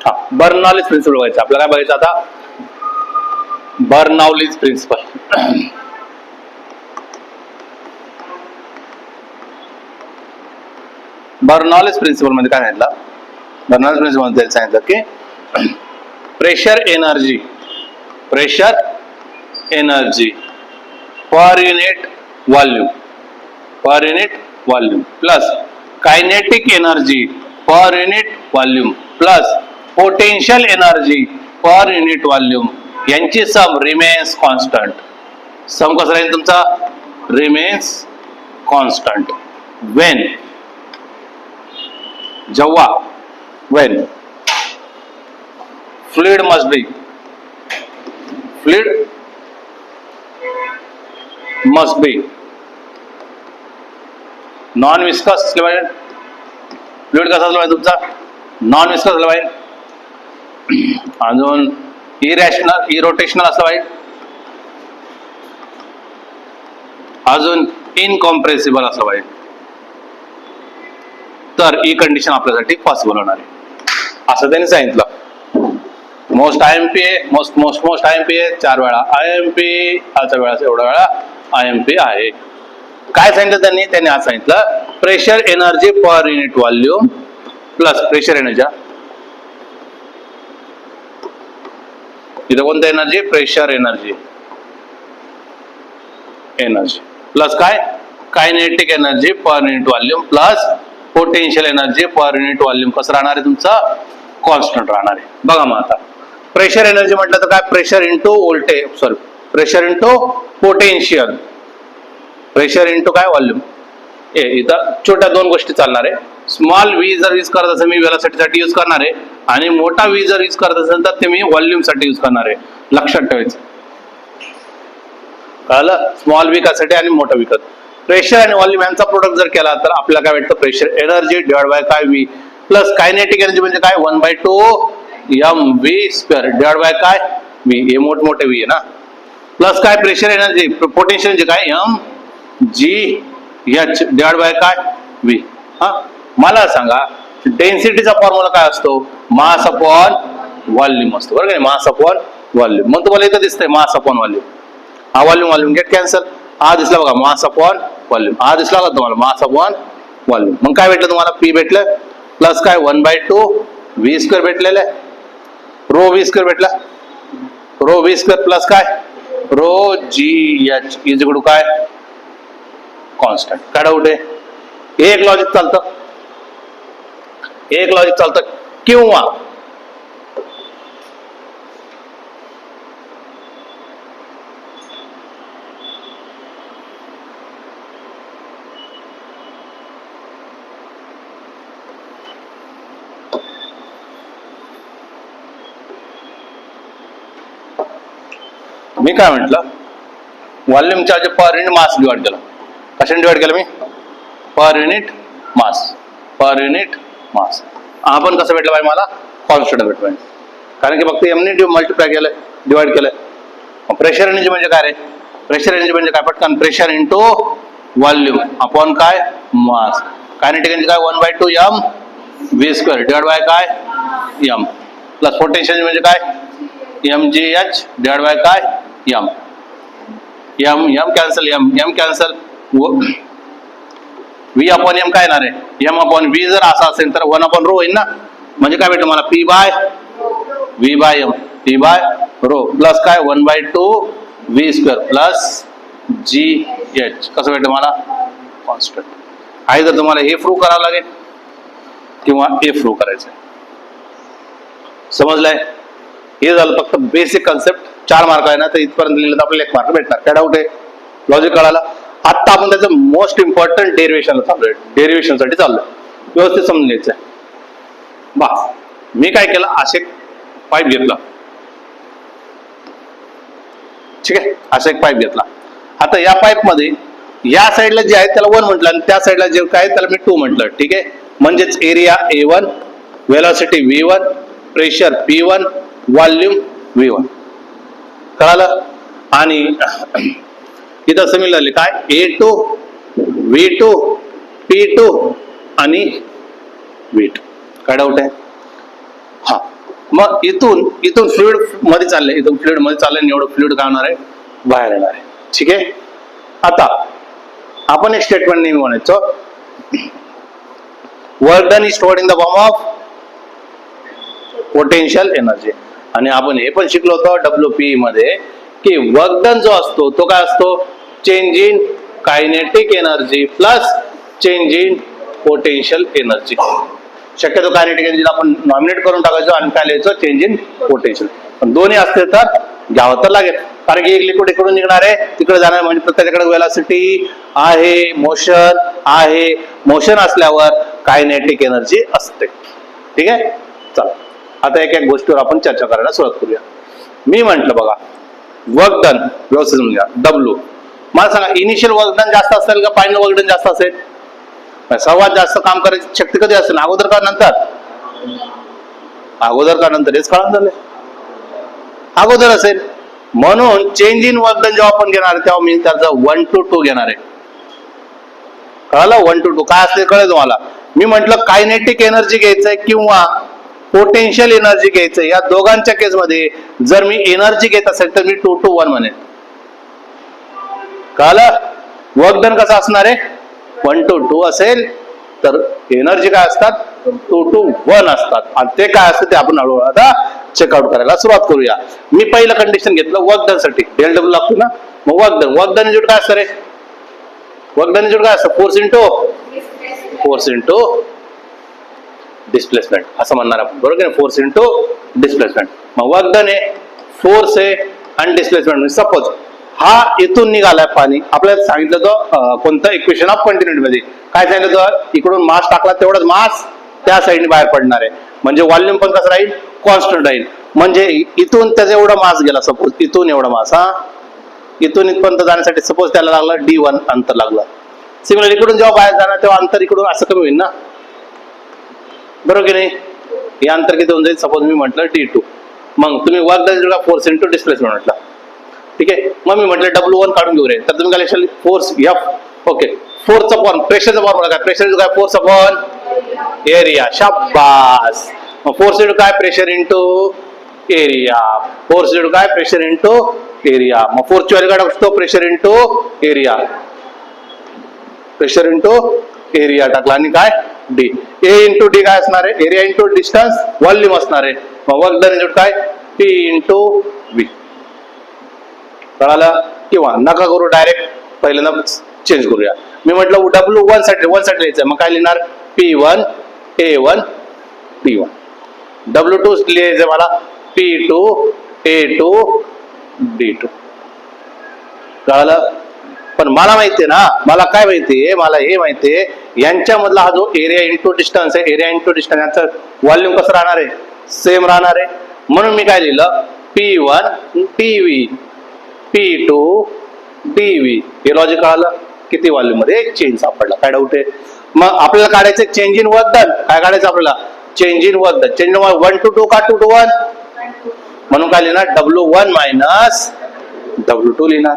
हा, Bernoulli's principal बघायचं आपल्याला. काय बघायचं आता? Bernoulli's principal. बर्नॉलीज प्रिन्सिपल मध्ये काय सांगितलं? बर्नॉलीज प्रिन्सिपल मध्ये सांगितलं की pressure energy per unit volume plus kinetic energy per unit volume plus potential energy per unit volume यांची सम रिमेन्स कॉन्स्टंट. सम कसं राहील तुमचा? रिमेन्स कॉन्स्टंट वेन जेव्हा when fluid must be non viscous असलं पाहिजे. फ्लुइड कसा असला पाहिजे तुमचा? नॉन विस्कस असला पाहिजे. अजून इरोटेशनल असलं पाहिजे. अजून इनकॉम्प्रेसिबल असलं पाहिजे. तर ही कंडिशन आपल्यासाठी पॉसिबल होणार आहे असं त्यांनी सांगितलं. मोस्ट IMPA 4 वेळा IMP आजच्या वेळा एवढा वेळा IMP आहे. काय सांगितलं त्यांनी आज सांगितलं pressure energy per unit volume plus pressure energy. इथं कोणतं एनर्जी? प्रेशर एनर्जी प्लस काय? Kinetic energy per unit volume plus potential energy per unit volume कसं राहणार आहे तुमचं? कॉन्स्टंट राहणार आहे. बघा मग आता प्रेशर एनर्जी म्हटलं तर काय? Pressure into pressure into potential, pressure into काय? व्हॉल्यूम. इथं छोट्या दोन गोष्टी चालणार आहे. स्मॉल व्ही जर यूज करत असेल मी व्हेलॉसिटी साठी यूज करणार आहे आणि मोठा व्ही जर यूज करत असेल तर ते मी व्हॉल्यूम साठी यूज करणार आहे. लक्षात ठेवायचं. कळलं? स्मॉल व्ही कशासाठी आणि मोठा व्ही कशासाठी. प्रेशर आणि व्हॉल्यूम यांचा प्रोडक्ट जर केला तर आपल्याला काय भेटतं? प्रेशर एनर्जी डिवाइड बाय काय? व्ही प्लस कायनेटिक एनर्जी म्हणजे काय? 1/2 mv² डिवाइड बाय काय? व्ही. हे मोठे व्ही आहे ना. प्लस काय? प्रेशर एनर्जी पोटेन्शियल म्हणजे काय? mgh डिवाइड बाय काय? व्ही. हा, मला सांगा डेन्सिटीचा फॉर्म्युला काय असतो? मास अपॉन व्हॉल्यूम असतो बरोबर. Mass upon volume. मग तुम्हाला इथं दिसतंय मास अपॉन व्हॉल्यूम. हा व्हॉल्यूम गेट कॅन्सल. हा दिसला बघा मास अपॉन व्हॉल्यूम. हा दिसला का तुम्हाला? Mass upon volume. मग काय भेटलं तुम्हाला? पी भेटलं प्लस काय? 1/2 v² भेटलेलं आहे. रो v² भेटला. रो v² प्लस काय? Rho gh is equal to काय? कॉन्स्टंट. काय डाऊट आहे? एक लॉजिक चालतं किंवा मी काय म्हटलं? Volume charge per unit mass divide केला. कशाने डिवाइड केलं मी? पर युनिट मास. आपण कसं भेटलं पाहिजे मला? कॉन्स्टंट भेटलं पाहिजे. कारण की फक्त एमने मल्टिप्लाय केलं, डिवाइड केलं. प्रेशर एनर्जी म्हणजे काय रे? प्रेशर एनर्जी म्हणजे काय? पटकन प्रेशर इंटू व्हॉल्यूम अपॉन काय? मास. कायनेटिक एनर्जी काय? 1/2 mv² डिवाइड बाय काय? m प्लस पोटेन्शियल म्हणजे काय? mgh डिवाइड बाय काय? m cancel. m cancel. v upon m काय येणार आहे? m अपॉन v जर असा असेल तर 1/ρ होईल ना. म्हणजे काय भेटेल मला? p बाय ρ प्लस काय? 1/2 v² प्लस gh. कसं भेटेल मला? कॉन्स्टंट. आहे तर तुम्हाला हे प्रूव्ह करावं लागेल किंवा हे प्रूव्ह करायचं. समजलंय? हे झालं फक्त बेसिक कन्सेप्ट. 4 मार्क आहे ना, तर इथपर्यंत लिहिलं तर आपल्याला 1 मार्क भेटणार. काय डाऊट आहे? लॉजिक कळाला? आता आपण त्याचं मोस्ट इम्पॉर्टंट डेरिव्हेशन चाललोय. डेरिव्हेशन साठी चाललोय. व्यवस्थित समजून घ्यायचं. मी काय केलं? असे पाईप घेतला. ठीक आहे. असा एक पाईप घेतला. आता या पाईप मध्ये या साईडला जे आहे त्याला 1 म्हटलं आणि त्या साईडला जे काय त्याला मी 2 म्हटलं. ठीक आहे. म्हणजेच area A1, velocity V1, pressure P1, volume V1. कळालं? आणि इथं सिमिलरली काय? A2, V2, P2 आणि V2. काय डाऊट आहे? हा, मग इथून फ्लुइड मध्ये चाललंय, इथून फ्लुइड मध्ये चाललंय, एवढं फ्लुइड काय होणार आहे, बाहेर येणार आहे. ठीक आहे. आता आपण एक स्टेटमेंट नेहमी म्हणायचो, work done is stored in the form of potential energy. आणि आपण हे पण शिकलो होतो WP मध्ये की वर्क डन जो असतो तो काय असतो, change in kinetic energy plus change in potential energy. शक्यतो कायनेटिक एनर्जी आपण नॉमिनेट करून टाकायचो आणि काय लिहायचो, चेंज इन पोटेन्शियल. पण दोन्ही असते तर घ्यावं तर लागेल, कारण की एक लिक्विड इकडून निघणार आहे तिकडे जाणार, म्हणजे त्याच्याकडे वेलॉसिटी आहे, मोशन आहे. मोशन असल्यावर कायनेटिक एनर्जी असते. ठीक आहे. चला आता एक एक गोष्टीवर आपण चर्चा करायला सुरुवात करूया. मी म्हंटल बघा, वर्क डन व्यवस्थित समजून घ्या. W मला सांगा, इनिशियल वर्क डन जास्त असेल का फायनल वर्क डन जास्त असेल? सर्वात जास्त काम करायची शक्ती कधी असेल, अगोदर का नंतर? अगोदर का नंतर? हेच कळून झालंय, अगोदर असेल. म्हणून चेंज इन वर्क डन जेव्हा आपण घेणार तेव्हा मी त्याचा 1 to 2 घेणार आहे. कळालं? 1 to 2 काय असते कळेल तुम्हाला. मी म्हंटल कायनेटिक एनर्जी घ्यायचंय किंवा पोटेन्शियल एनर्जी घ्यायचंय, या दोघांच्या केसमध्ये जर मी एनर्जी घेत असेल तर मी 2 to 1 म्हणेन. कळालं? वर्क डन कसं असणार आहे, 1 to 2 असेल तर एनर्जी काय असतात, 2 to 1 असतात. आणि ते काय असतं ते आपण हळूहळू आता चेकआउट करायला सुरुवात करूया. मी पहिलं कंडिशन घेतलं वर्क डन साठी, डेल लागतो ना, मग वर्क डन इज काय असतं रे, वर्क डन इज काय असतं, फोर्स इंटू डिस्प्लेसमेंट असं म्हणणार आपण, बरोबर आहे, फोर्स इंटू डिस्प्लेसमेंट. मग वर्क डन आहे, फोर्स आहे आणि डिस्प्लेसमेंट. सपोज हा इथून निघालाय पाणी, आपल्याला सांगितलं तो कोणतं इक्वेशन ऑफ कंटिन्युटी मध्ये काय सांगितलं तर इकडून मास टाकला तेवढंच मास त्या साईडने बाहेर पडणार आहे, म्हणजे व्हॉल्यूम पण कसं राहील, कॉन्स्टंट राहील. म्हणजे इथून त्याचा एवढा मास गेला, सपोज इथून एवढा मास, हा इथून इथपर्यंत जाण्यासाठी सपोज त्याला लागलं D1 अंतर लागलं. सिमिलर इकडून जेव्हा बाहेर जाणार तेव्हा अंतर इकडून असं कमी होईल ना, बरोबर की नाही. हे अंतर किती होऊन जाईल, सपोज मी म्हटलं D2. मग तुम्ही work done force into displacement म्हटलं. ठीक आहे. मग मी म्हटलं W1 काढून घेऊ रे, तर तुम्ही काय लिहाल, force F. Okay. Force upon प्रेशरचा फॉर्म्युला काय, प्रेशर काय, फोर्स अपॉन एरिया. शाबास. मग फोर्स इंटू काय, pressure into area. Force into काय, प्रेशर इंटू एरिया. मग फोर्सची व्हॅल्यू काय टाकतो, pressure into area. Pressure into area टाकला आणि काय D. A इंटू D काय असणार आहे, एरिया इंटू डिस्टन्स, व्हॉल्यूम असणार आहे. मग वर्क डन इंटू काय, P इंटू V. कळालं? किंवा नका करू, डायरेक्ट पहिल्यांदा चेंज करूया. मी म्हटलं W1 साठी लिहायचं, मग काय लिहिणार, P1 A1 P1. W2 लिहायचं मला, P2 A2 D2. कळालं? पण मला माहितीये ना, मला काय माहितीये, मला हे माहितीये यांच्यामधला हा जो एरिया इंटू डिस्टन्स आहे, एरिया इंटू डिस्टन्स यांचं व्हॉल्यूम कसं राहणार आहे, सेम राहणार आहे. म्हणून मी काय लिहिलं, P1 TV P2 DV. हे लॉजिक कळालं. किती व्हॉल्यूम मध्ये चेंज सापडला, काय डाऊट आहे. मग आपल्याला काढायचं चेंज इन वर्क डन, काय काढायचं आपल्याला, change in work done. Change in 1 to 2 का 2 to 1, म्हणून काय लिहिणार, W1 मायनस W2 लिहिणार.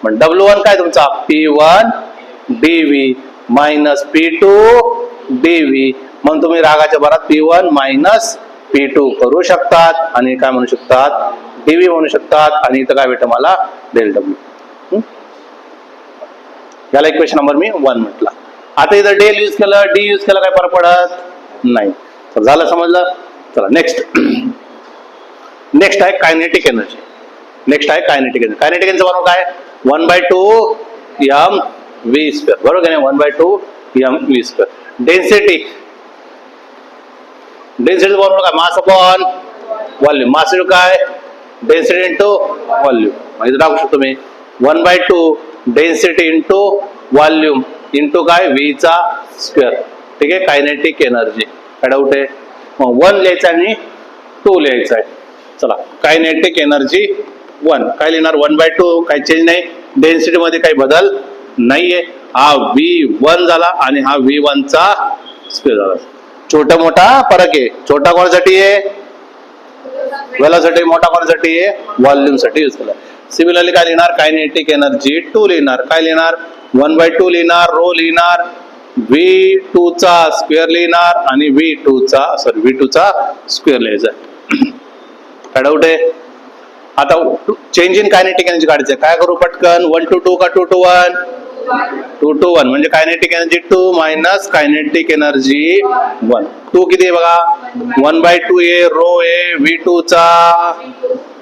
मग W1 काय तुमचा, P1 DV minus P2 DV. मग तुम्ही रागाच्या भरात P1 मायनस P2 करू शकतात आणि काय म्हणू शकतात, DV म्हणू शकतात. आणि इथं काय भेटतं मला, डेल W. याला इक्वेशन नंबर मी 1 म्हटला. आता इथं डेल यूज केलं, D यूज केलं, काय फरक पडत नाही. तर झालं, समजलं. चला नेक्स्ट. नेक्स्ट आहे कायनेटिक एनर्जी. नेक्स्ट आहे कायनेटिक एनर्जी. कायनेटिक एनर्जी बरोबर काय, 1/2 mv², बरोबर का नाही, 1/2 mv². डेन्सिटी, डेन्सिटी बरोबर काय, मास अपॉन व्हॉल्यूम. मास काय, डेन्सिटी इंटू व्हॉल्यूम. इथे टाकू शकतो मी 1/2 डेन्सिटी इंटू व्हॉल्यूम इंटू काय, V चा स्क्वेअर. ठीक आहे. कायनेटिक एनर्जी, काय डाऊट आहे. मग 1 लिहायचं आणि 2 लिहायचं आहे. चला, कायनेटिक एनर्जी 1 काय लिहिणार, 1/2, काही चेंज नाही, डेन्सिटी मध्ये काही बदल नाहीये. हा V1 झाला आणि हा V1 चा स्क्वेअर झाला. छोटा मोठा फरक आहे. छोटा कोणासाठी आहे, वेलासाठी, मोठा कोणासाठी आहे, व्हॉल्यूम साठी यूज केला. सिमिलरली काय लिहिणार, कायनेटिक एनर्जी 2 लिहिणार. काय लिहिणार, 1/2 लिहिणार, रो लिहिणार, V2 चा स्क्वेअर लिहिणार आणि V2 चा स्क्वेअर लिहायचा. काय डाऊट आहे? आता चेंज इन कायनेटिक एनर्जी काढायचं काय करू पटकन? 1 to 2 का 2 to 1? 2 to 1 म्हणजे kinetic energy 2 minus kinetic energy 1. 2 किती आहे बघा? 1/2 आहे, रो आहे, V2 चा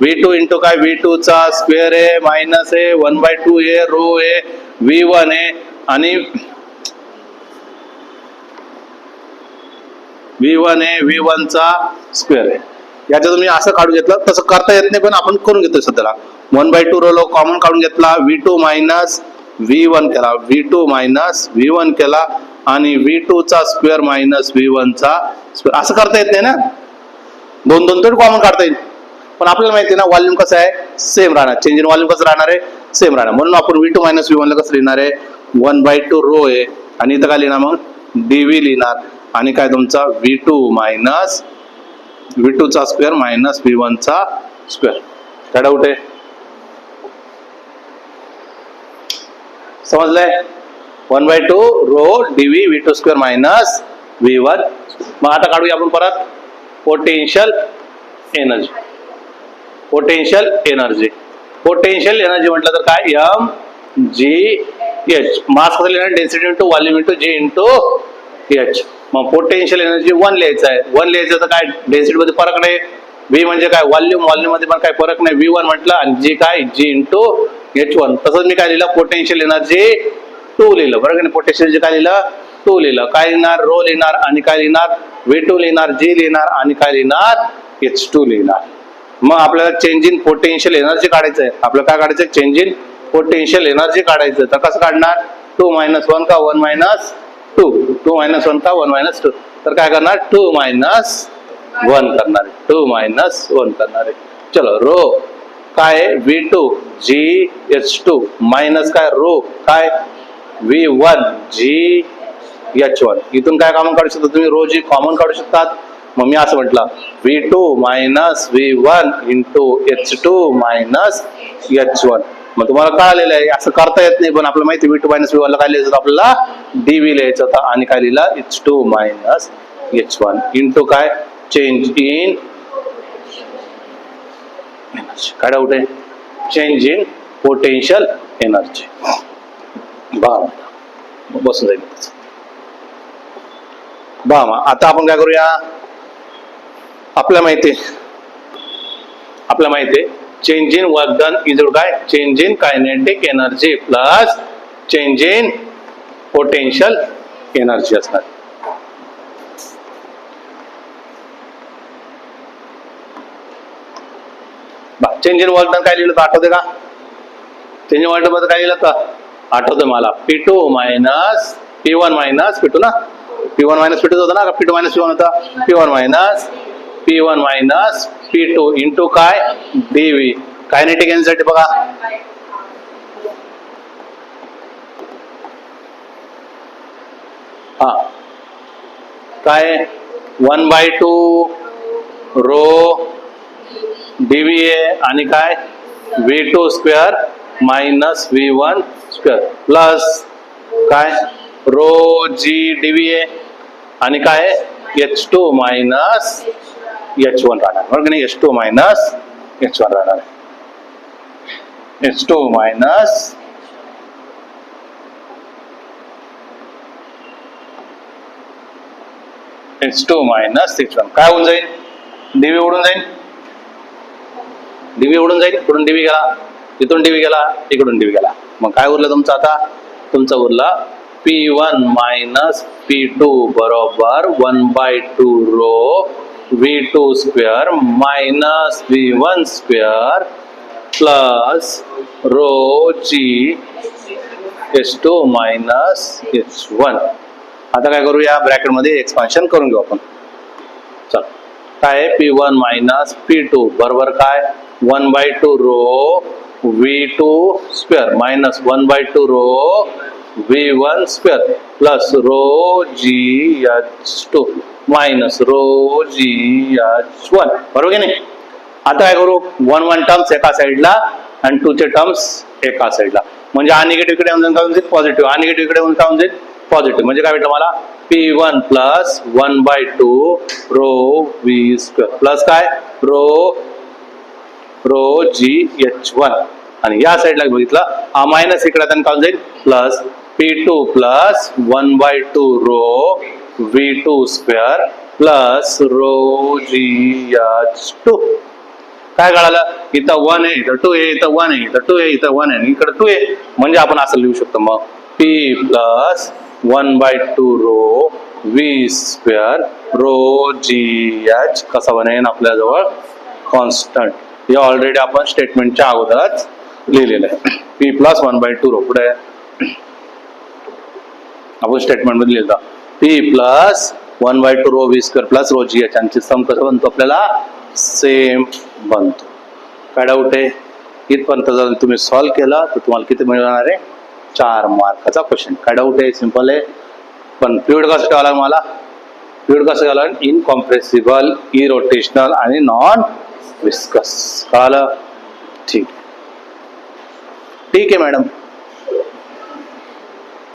V2 इंटू काय? V2 चा स्क्वेअर आहे, मायनस आहे, 1/2 आहे, रो आहे, V1 आहे आणि V1 आहे, V1 चा स्क्वेअर आहे. याच्या तुम्ही असं काढून घेतलं, तसं करता येत नाही पण आपण करून घेतोय सध्याला. 1/2 रो कॉमन काढून घेतला, V2 मायनस V1 केला, V2 मायनस V1 केला आणि V2 चा स्क्वेअर मायनस V1 चा स्क्वेअर. असं करता येत नाही ना, दोन दोन तरी कॉमन काढता येईल. पण आपल्याला माहिती आहे ना व्हॉल्यूम कसं आहे? सेम राहणार. चेंज इन व्हॉल्यूम कसं राहणार आहे? सेम राहणार. म्हणून आपण V2 मायनस V1 ला कसं लिहिणार आहे? 1/2 रो आहे आणि इथं काय लिहिणार मग? dv लिहिणार आणि काय तुमचा V2 मायनस V2 चा स्क्वेअर मायनस V1 चा स्क्वेअर. काय डाऊट आहे? समजलंय? 1/2 rho dv V2 square minus V1. मग आता काढूया आपण परत potential energy. Potential energy, potential energy म्हटलं तर काय? mgh. मास कसं लिहिणार? Density into volume into g into h. मग पोटेन्शियल एनर्जी 1 लिहायचं आहे. 1 लिहायचं तर काय? डेन्सिटी मध्ये फरक नाही. v म्हणजे काय? व्हॉल्यूम, व्हॉल्यूम मध्ये पण काय फरक नाही. V1 म्हटलं आणि g काय? g into h1. तसंच मी काय लिहिलं? पोटेन्शियल एनर्जी 2 लिहिलं. बरोबर नाही? पोटेन्शियल एनर्जी काय लिहिलं? 2 लिहिलं. काय लिहिणार? रो लिहिणार आणि काय लिहिणार? V2 लिहिणार, g लिहिणार आणि काय लिहिणार? h2 लिहिणार. मग आपल्याला चेंज इन पोटेन्शियल एनर्जी काढायचं आहे. आपल्याला काय काढायचं? चेंज इन पोटेन्शियल एनर्जी काढायचं. तर कसं काढणार? 2 - 1 का 1 - 2? 2 - 1 का 1 - 2? तर काय करणार? 2 - 1 करणार आहे. 2 - 1 करणार आहे. चलो रो काय? V2 G H2 मायनस काय? रो काय? V1 G H1. इथून काय कॉमन काढू शकता तुम्ही? रो जी कॉमन काढू शकतात. मग मी असं म्हटलं V2 minus V1 into H2 minus H1. मग तुम्हाला कळालेलं आहे असं करता येत नाही पण आपल्याला माहिती V2 मायनस V1 ला काय लिहायचं होतं? आपल्याला dv लिहायचं होतं आणि काय लिहिलं? H2 मायनस H1 इंटू काय? Change in energy. काय डाऊट आहे? Change in potential energy. बसून जाईल. आता आपण काय करूया? आपल्याला माहिती आहे change in work done is काय? Change in kinetic energy plus change in potential energy असणार. चेंज इन वर्क डन काय लिहिलं तर आठवते का? चेंज इन वर्क डन मध्ये काय लिहिलं तर आठवतं मला? P2 minus P1 minus P2 ना? P1 मायनस P2 होता ना? का P2 मायनस P1 होता? P1 मायनस P2 इंटू काय? dv. कायनेटिक एनर्जी बघा हा काय? 1/2 रो dv आहे आणि काय? V2 square minus V1 square plus काय? रो जी dv आहे आणि काय? H2 मायनस H1 राहणार. बरोबर नाही? H2 मायनस H1 राहणार. H2 minus H2 minus H1 काय होऊन जाईल? dv उडून जाईल. dv उडून जाईल. इकडून dv गेला, इथून dv गेला, इकडून dv गेला. मग काय उरलं तुमचं? आता तुमचं उरलं P1 मायनस P2 बरोबर 1/2 rho V2 square minus V1 square plus rho g H2 minus H1. आता काय करूया? ब्रॅकेट मध्ये एक्सपान्शन करून घेऊ आपण. चल काय? P1 मायनस P2 बरोबर काय? 1/2 rho V2 square minus 1/2 rho V1 square plus rho GH2 minus rho GH1. बरोबर की नाही? आता काय करू? 1 टर्म्स एका साईडला आणि 2 चे टर्म्स एका साईडला. म्हणजे हा निगेटिव्ह कडे येऊन काय होईल? पॉझिटिव्ह. हा निगेटिव्ह कडे येऊन काय होईल? पॉझिटिव्ह. म्हणजे काय भेटलं मला? P1 plus 1/2 rho V square plus काय? Rho rho g H one. आणि या साईडला बघितलं हा मायनस इकडे आता काय जाईल plus P2 plus 1/2 rho V2 square plus rho GH2. काय कळालं इथं 1 आहे इथं 2 आहे इथं 1 आहे इथं 2 आहे इथं 1 आहे इकडे 2 आहे. म्हणजे आपण असं लिहू शकतो मग P plus 1/2 rho V square rho GH कसा बनेन आपल्याजवळ कॉन्स्टंट. हे ऑलरेडी आपण स्टेटमेंटच्या अगोदरच लिहिलेलं आहे. P प्लस 1/2 रो पुढे आपण स्टेटमेंट मध्ये लिहिलं P plus 1/2 rho V square plus rho GH यांची सम कसं बनतो आपल्याला सेम बनतो. काय डाऊट आहे इथपर्यंत जर तुम्ही सॉल्व्ह केला तर तुम्हाला किती मिळणार आहे 4 मार्काचा क्वेश्चन. काय डाऊट आहे सिंपल आहे. पण फ्लुइड कसं ठेवायला मला फ्लुइड कसं घाला इनकॉम्प्रेसिबल इरोटेशनल आणि नॉन विस्कस. कळालं ठीक आहे मॅडम.